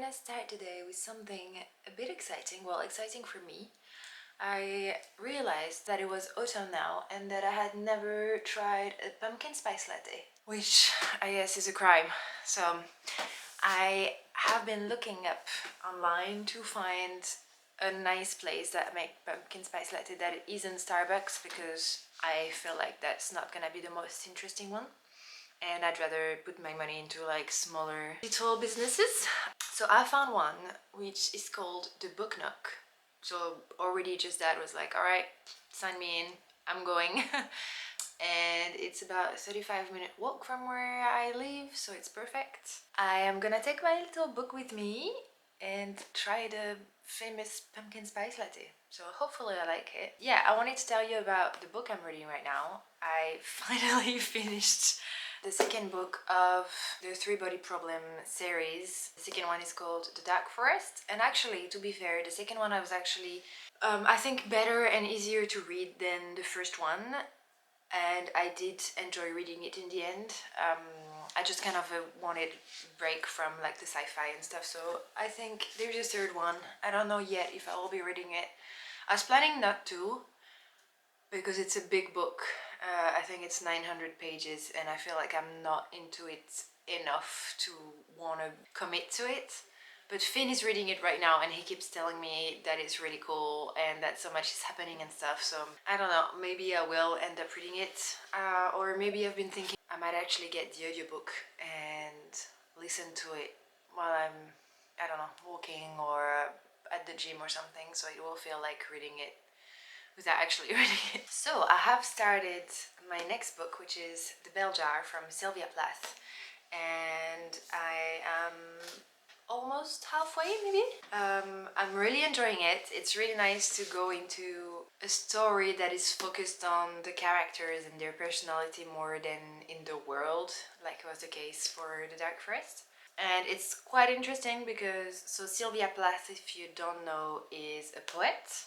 gonna start today with something a bit exciting. Well, exciting for me. I realized that it was autumn now and that I had never tried a pumpkin spice latte, which I guess is a crime. So I have been looking up online to find a nice place that make pumpkin spice latte that isn't Starbucks, because I feel like that's not gonna be the most interesting one. And I'd rather put my money into like smaller little businesses. So I found one which is called the Book Nook. So already just that was like, all right, sign me in, I'm going. And it's about a 35-minute walk from where I live, so it's perfect. I am gonna take my little book with me and try the famous pumpkin spice latte. So hopefully I like it. Yeah, I wanted to tell you about the book I'm reading right now. I finally finished the second book of the Three Body Problem series. The second one is called The Dark Forest. And actually, to be fair, the second one I was actually, I think, better and easier to read than the first one. And I did enjoy reading it in the end. I just kind of wanted a break from like the sci-fi and stuff, so I think there's a third one. I don't know yet if I will be reading it. I was planning not to, because it's a big book. I think it's 900 pages and I feel like I'm not into it enough to want to commit to it. But Finn is reading it right now and he keeps telling me that it's really cool and that so much is happening and stuff. So I don't know, maybe I will end up reading it. Or maybe I've been thinking I might actually get the audiobook and listen to it while I'm, I don't know, walking or at the gym or something. So it will feel like reading it without actually reading it. So I have started my next book, which is The Bell Jar from Sylvia Plath. And I am almost halfway, maybe. I'm really enjoying it. It's really nice to go into a story that is focused on the characters and their personality more than in the world, like was the case for The Dark Forest. And it's quite interesting because, so Sylvia Plath, if you don't know, is a poet.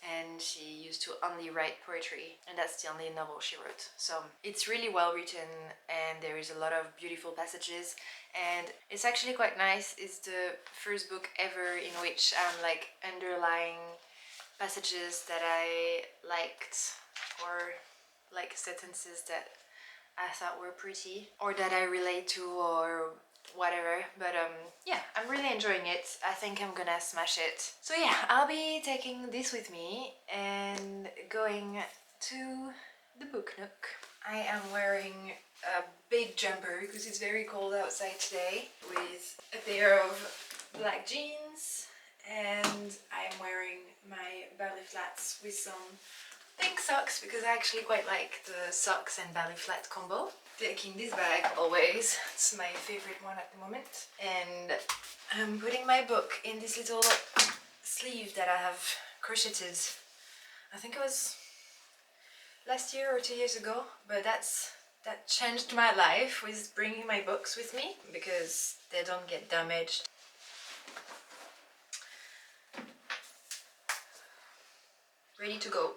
And she used to only write poetry, and that's the only novel she wrote. So it's really well written and there is a lot of beautiful passages, and it's actually quite nice. It's the first book ever in which I'm like underlying passages that I liked, or like sentences that I thought were pretty or that I relate to or whatever. But yeah, I'm really enjoying it. I think I'm gonna smash it. So yeah, I'll be taking this with me and going to the Book Nook. I am wearing a big jumper because it's very cold outside today, with a pair of black jeans, and I'm wearing my ballet flats with some pink socks because I actually quite like the socks and ballet flat combo. Taking this bag always, it's my favorite one at the moment. And I'm putting my book in this little sleeve that I have crocheted. I think it was last year or 2 years ago, but that changed my life, with bringing my books with me because they don't get damaged. Ready to go.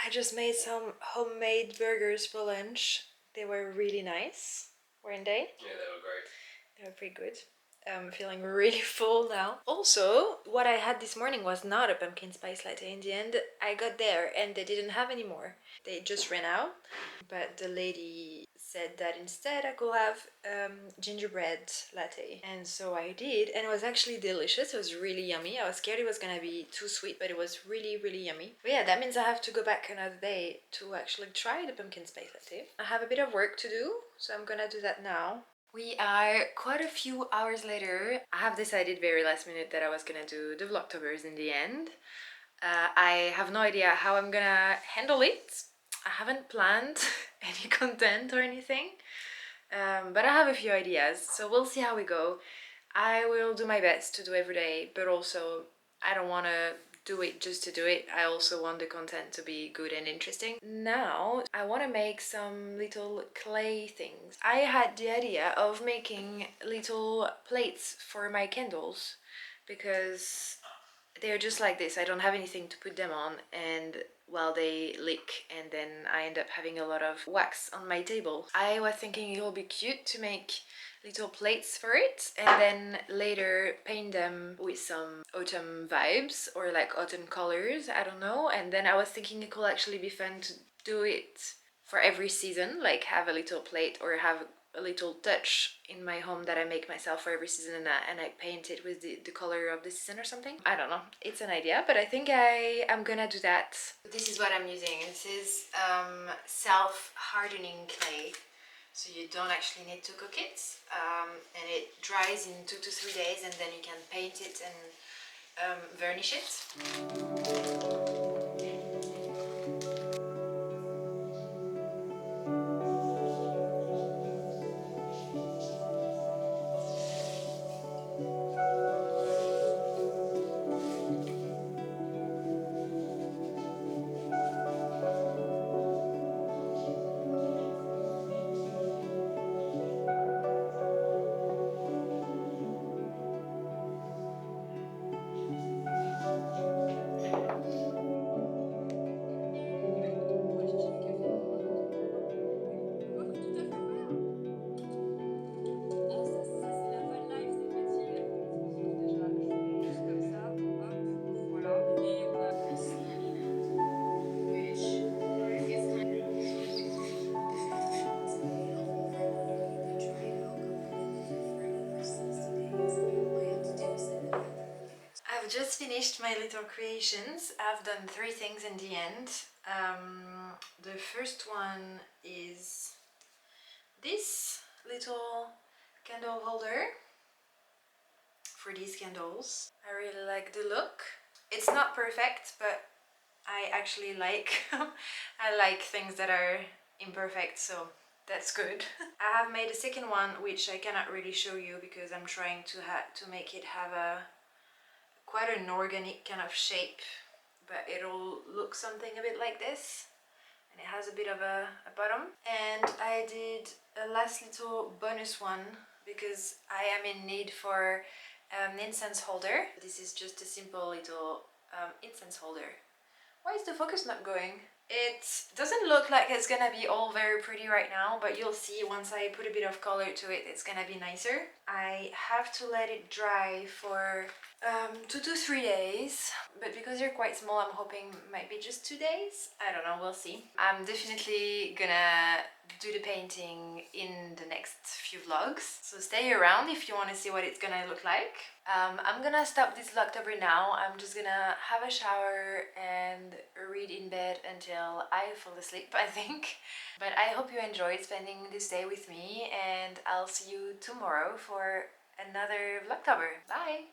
I just made some homemade burgers for lunch. They were really nice. weren't they? Yeah, they were great. They were pretty good. I'm feeling really full now. Also, what I had this morning was not a pumpkin spice latte. In the end, I got there and they didn't have any more. They just ran out. But the lady said that instead I could have gingerbread latte. And so I did, and it was actually delicious. It was really yummy. I was scared it was gonna be too sweet, but it was really, really yummy. But yeah, that means I have to go back another day to actually try the pumpkin spice latte. I have a bit of work to do, so I'm gonna do that now. We are quite a few hours later. I have decided very last minute that I was gonna do the Vlogtobers in the end. I have no idea how I'm gonna handle it. I haven't planned any content or anything, but I have a few ideas, so we'll see how we go. I will do my best to do every day, but also I don't want to do it just to do it. I also want the content to be good and interesting. Now I want to make some little clay things. I had the idea of making little plates for my candles because they're just like this. I don't have anything to put them on, and well, they leak and then I end up having a lot of wax on my table. I was thinking it will be cute to make little plates for it and then later paint them with some autumn vibes or like autumn colors, I don't know. And then I was thinking it could actually be fun to do it for every season, like have a little plate or have a little touch in my home that I make myself for every season, and I paint it with the color of the season or something. I don't know, it's an idea, but I think I am gonna do that. This is what I'm using. This is self-hardening clay, so you don't actually need to cook it, and it dries in 2 to 3 days, and then you can paint it and varnish it. I've just finished my little creations. I've done 3 things in the end. The first one is this little candle holder for these candles. I really like the look. It's not perfect, but I actually like I like things that are imperfect, so that's good. I have made a second one which I cannot really show you because I'm trying to make it have a quite an organic kind of shape, but it'll look something a bit like this, and it has a bit of a bottom. And I did a last little bonus one because I am in need for an incense holder. This is just a simple little incense holder. Why is the focus not going? It doesn't look like it's gonna be all very pretty right now, but you'll see once I put a bit of color to it, it's gonna be nicer. I have to let it dry for 2 to 3 days, but because they're quite small, I'm hoping might be just 2 days. I don't know, we'll see. I'm definitely gonna do the painting in the next few vlogs, so stay around if you want to see what it's gonna look like. I'm gonna stop this Vlogtober now. I'm just gonna have a shower and read in bed until I fall asleep, I think. But I hope you enjoyed spending this day with me, and I'll see you tomorrow for another Vlogtober. Bye!